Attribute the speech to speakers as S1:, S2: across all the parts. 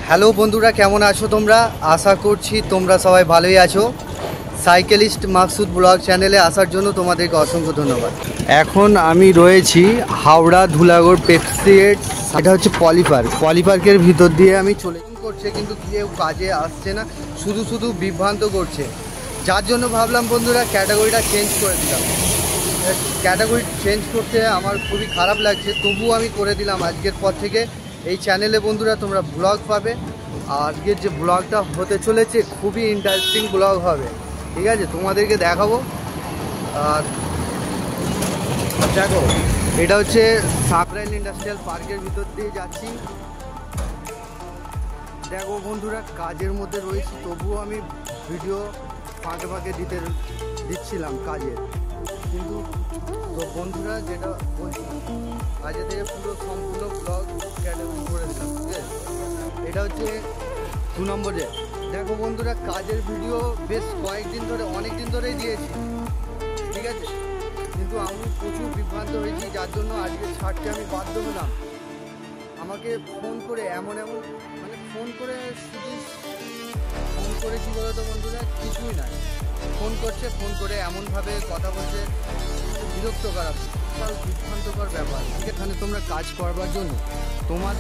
S1: Hello বন্ধুরা, কেমন আছো তোমরা? আশা করছি তোমরা সবাই ভালোই আছো। সাইকেলিস্ট মাকসুদ ব্লগ চ্যানেলে আসার জন্য তোমাদেরকে অসংখ্য ধন্যবাদ। এখন আমি রয়েছি হাওড়া ধুলাগড় পেপসিয়েট। এটা হচ্ছে পলিপার্কের ভিতর দিয়ে আমি চলে করছে, কিন্তু কেউ কাজে আসছে না, শুধু শুধু বিভ্রান্ত করছে। যার জন্য ভাবলাম বন্ধুরা ক্যাটাগরিটা চেঞ্জ করে দিলাম। ক্যাটাগরি চেঞ্জ করতে আমার খুবই খারাপ লাগছে, তবুও আমি করে দিলাম। আজকের পর থেকে এই চ্যানেলে বন্ধুরা তোমরা ব্লগ পাবে। আজকের যে ব্লগটা হতে চলেছে খুবই ইন্টারেস্টিং ব্লগ হবে, ঠিক আছে? তোমাদেরকে দেখাবো। আর দেখো, এটা হচ্ছে সাকরাইল ইন্ডাস্ট্রিয়াল পার্কের ভিতর দিয়ে যাচ্ছি। দেখো বন্ধুরা, কাজের মধ্যে রয়েছি, তবুও আমি ভিডিও ফাঁকে ফাঁকে দিচ্ছিলাম কাজের। কিন্তু তো বন্ধুরা, যেটা বলছি, কাজে থেকে পুরো সম্পূর্ণ ব্লগ ক্যাটাগরি করে দিলাম, ঠিক আছে? এটা হচ্ছে 2 নম্বরে। দেখো বন্ধুরা, কাজের ভিডিও বেশ কয়েকদিন ধরে, অনেক দিন ধরেই দিয়েছি, ঠিক আছে? কিন্তু আমি প্রচুর বিভ্রান্ত হয়েছি, যার জন্য আজকে ছাড়তে আমি বাধ্য হলাম। আমাকে ফোন করে মানে ফোন করে শুধু ফোন করে কী বলতো বন্ধুরা, কিছুই নাই। ফোন করে এমনভাবে কথা বলছে, বিরক্ত করা, বিশাল বিভ্রান্তকর ব্যাপার। এখানে তোমরা কাজ করবার জন্য, তোমরা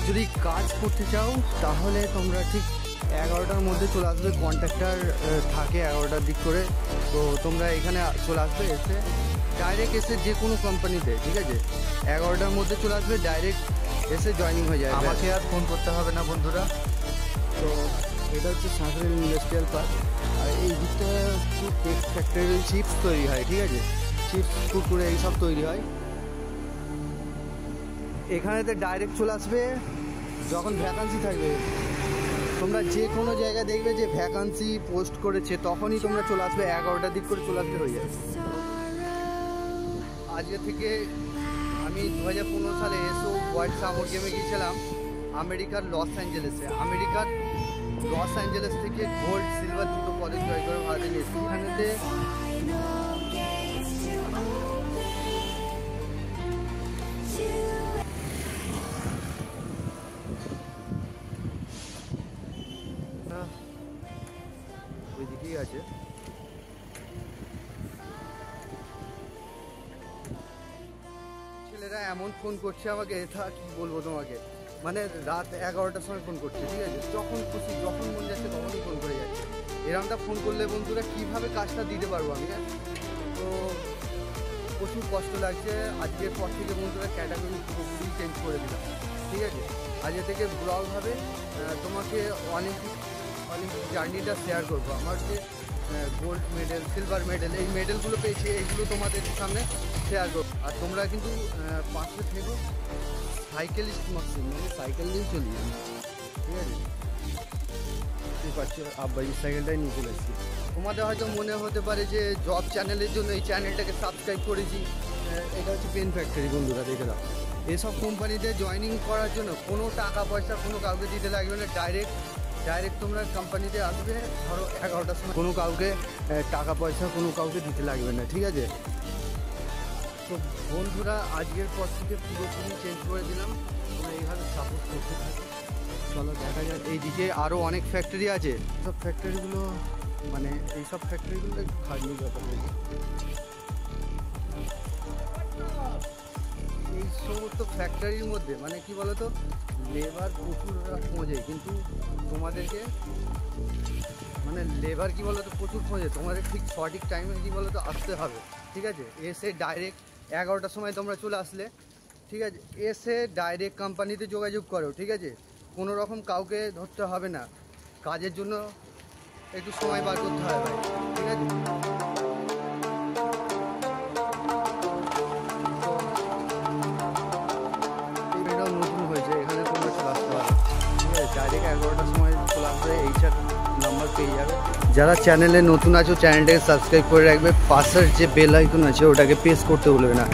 S1: যদি কাজ করতে চাও তাহলে তোমরা ঠিক 11টার মধ্যে চলে আসবে। কন্ট্রাক্টর থাকে 11টার দিক করে, তো তোমরা এখানে চলে আসবে, এসে ডাইরেক্ট এসে যে কোনো কোম্পানিতে, ঠিক আছে, 11টার মধ্যে চলে আসবে, ডাইরেক্ট এসে জয়েনিং হয়ে যায়। আমাকে আর ফোন করতে হবে না বন্ধুরা। তো এটা হচ্ছে সাকরাইল ইন্ডাস্ট্রিয়াল পার্ক। আর এই দিকটা কেক ফ্যাক্টরি, চিপস তৈরি হয়, ঠিক আছে? চিপস, কুরকুরে এইসব তৈরি হয়। এখানেতে ডাইরেক্ট চলে আসবে যখন ভ্যাকান্সি থাকবে। তোমরা যে কোনো জায়গায় দেখবে যে ভ্যাকান্সি পোস্ট করেছে, তখনই তোমরা চলে আসবে, 11টার দিক করে চলে আসবে, হয়ে যাবে। আজকে থেকে আমি 2015 সালে এসো ওয়ার্ল্ড সামার গেমে গিয়েছিলাম আমেরিকার লস অ্যাঞ্জেলেস থেকে গোল্ড সিলভার দুটো পদক জয় করে ভারতে নিয়ে এসেছি। এখানেতে ওইদিকেই আছে। ছেলেরা এমন ফোন করছে আমাকে, এটা কি বলবো তোমাকে, মানে রাত 11টার সময় ফোন করছে, ঠিক আছে? যখন খুশি, যখন মন যাচ্ছে তখনই ফোন করে যাচ্ছে। এরকমটা ফোন করলে বন্ধুরা কীভাবে কাজটা দিতে পারবো আমি? তো প্রচুর কষ্ট লাগছে। আজকের পর থেকে বন্ধুরা ক্যাটাগরি পুরোপুরি চেঞ্জ করে দিলাম, ঠিক আছে? আজকে থেকে ব্লগ হবে, তোমাকে অলিম্পিক জার্নিটা শেয়ার করবো। আমার যে গোল্ড মেডেল, সিলভার মেডেল, এই মেডেলগুলো পেয়েছি, এইগুলো তোমাদের সামনে শেয়ার করবো। আর তোমরা কিন্তু পাশে থেকো। সাইকেলিস্ট মাকসুদ, মানে সাইকেল নিয়েই চলি, ঠিক আছে? বুঝতে পারছো, আব্বাজির সাইকেলটাই নিয়ে চলে এসেছি। তোমাদের হয়তো মনে হতে পারে যে জব চ্যানেলের জন্য এই চ্যানেলটাকে সাবস্ক্রাইব করেছি। এটা হচ্ছে পেন ফ্যাক্টরি বন্ধুরা, দেখে দাও। এসব কোম্পানিতে জয়েনিং করার জন্য কোনো টাকা পয়সা কোনো কাউকে দিতে লাগবে না। ডাইরেক্ট তোমরা কোম্পানিতে আসবে, ধরো 11টার সময়, কোনো কাউকে টাকা পয়সা কোনো কাউকে দিতে লাগবে না, ঠিক আছে? তো বন্ধুরা, আজকের পর থেকে পুরোপুরি চেঞ্জ করে দিলাম। তোমরা এইভাবে সাপোর্ট করতে থাকো। চলো দেখা যায়, এইদিকে আরও অনেক ফ্যাক্টরি আছে। সব ফ্যাক্টরিগুলো, মানে এইসব ফ্যাক্টরিগুলো একটু খাটনির ব্যাপার রয়েছে। এই সমস্ত ফ্যাক্টরির মধ্যে মানে কি বলতো, লেবার প্রচুর খোঁজে, কিন্তু তোমাদেরকে মানে লেবার কি বলতো প্রচুর খোঁজে, তোমাদের ঠিক সঠিক টাইমে কি বলতো আসতে হবে, ঠিক আছে? এসে ডাইরেক্ট 11টার সময় তোমরা চলে আসলে, ঠিক আছে? এসে ডাইরেক্ট কোম্পানিতে যোগাযোগ করো, ঠিক আছে? কোনো রকম কাউকে ধরতে হবে না। কাজের জন্য একটু সময় বার করতে হয় ভাই, ঠিক আছে? এটাও নতুন হয়েছে, এখানে তোমরা চলে আসতে পারো, ঠিক আছে? ডাইরেক্ট 11টার সময় চলে আসবে, এইটার নাম্বার পেয়ে যাবে। যারা চ্যানেলে নতুন আছো চ্যানেলটাকে সাবস্ক্রাইব করে রাখবে, পাশের যে বেল আইকন আছে ওটাকে প্রেস করতে ভুলবে না।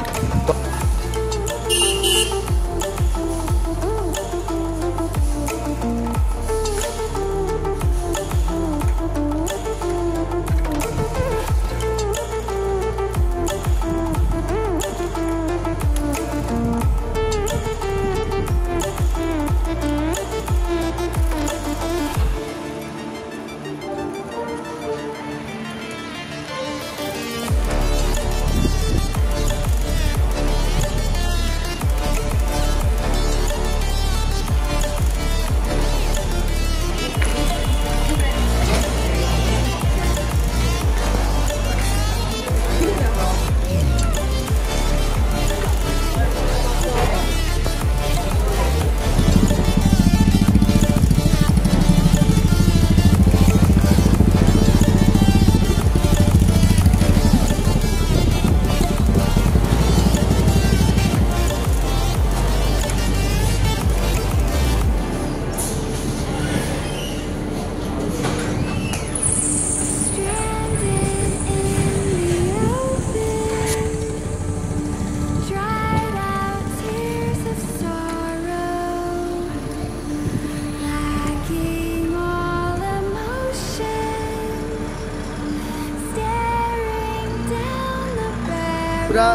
S1: বন্ধুরা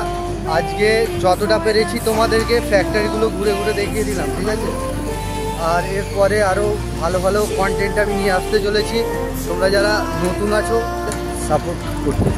S1: আজকে যতটা পেরেছি তোমাদেরকে ফ্যাক্টরিগুলো ঘুরে ঘুরে দেখিয়ে দিলাম, ঠিক আছে। আর এরপরে আরও ভালো ভালো কন্টেন্ট আমি নিয়ে আসতে চলেছি। তোমরা যারা নতুন আছো সাপোর্ট করতে।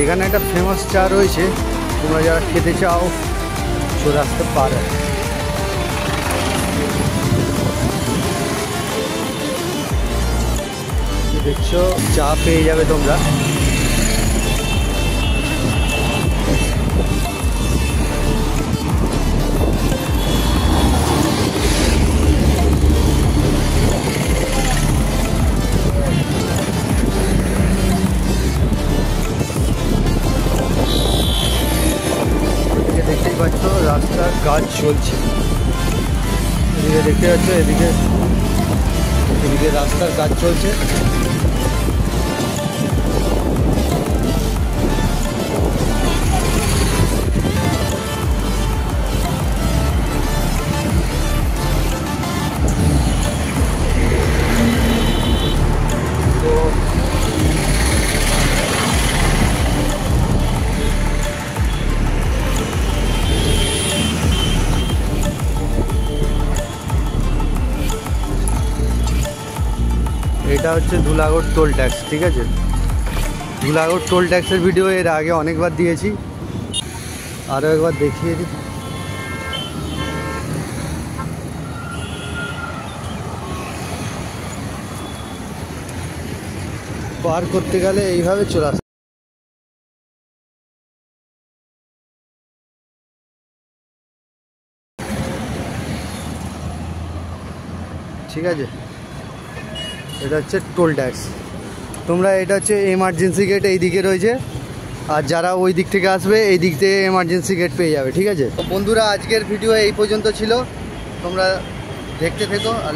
S1: এখানে একটা ফেমাস চা রয়েছে, তোমরা যারা খেতে চাও চলে আসতে পারো। দেখছো চা পেয়ে যাবে তোমরা। দেখতেই পাচ্ছ রাস্তার কাজ চলছে, এদিকে দেখতে পাচ্ছ, এদিকে রাস্তার কাজ চলছে। এটা হচ্ছে ধুলাগড় টোল ট্যাক্স, ঠিক আছে। ধুলাগড় টোল ট্যাক্সের ভিডিও এর আগে অনেকবার দিয়েছি, আরও একবার দেখিয়ে দিই। পার করতে গেলে এইভাবে চলে আসে। ঠিক আছে, এটা হচ্ছে টোল ট্যাক্স। তোমরা এটা হচ্ছে এমার্জেন্সি গেট এই দিকে রয়েছে, আর যারা ওই দিক থেকে আসবে এই দিক থেকে এমার্জেন্সি গেট পেয়ে যাবে, ঠিক আছে। তো বন্ধুরা আজকের ভিডিও এই পর্যন্ত ছিল, তোমরা দেখতে থেকো। আর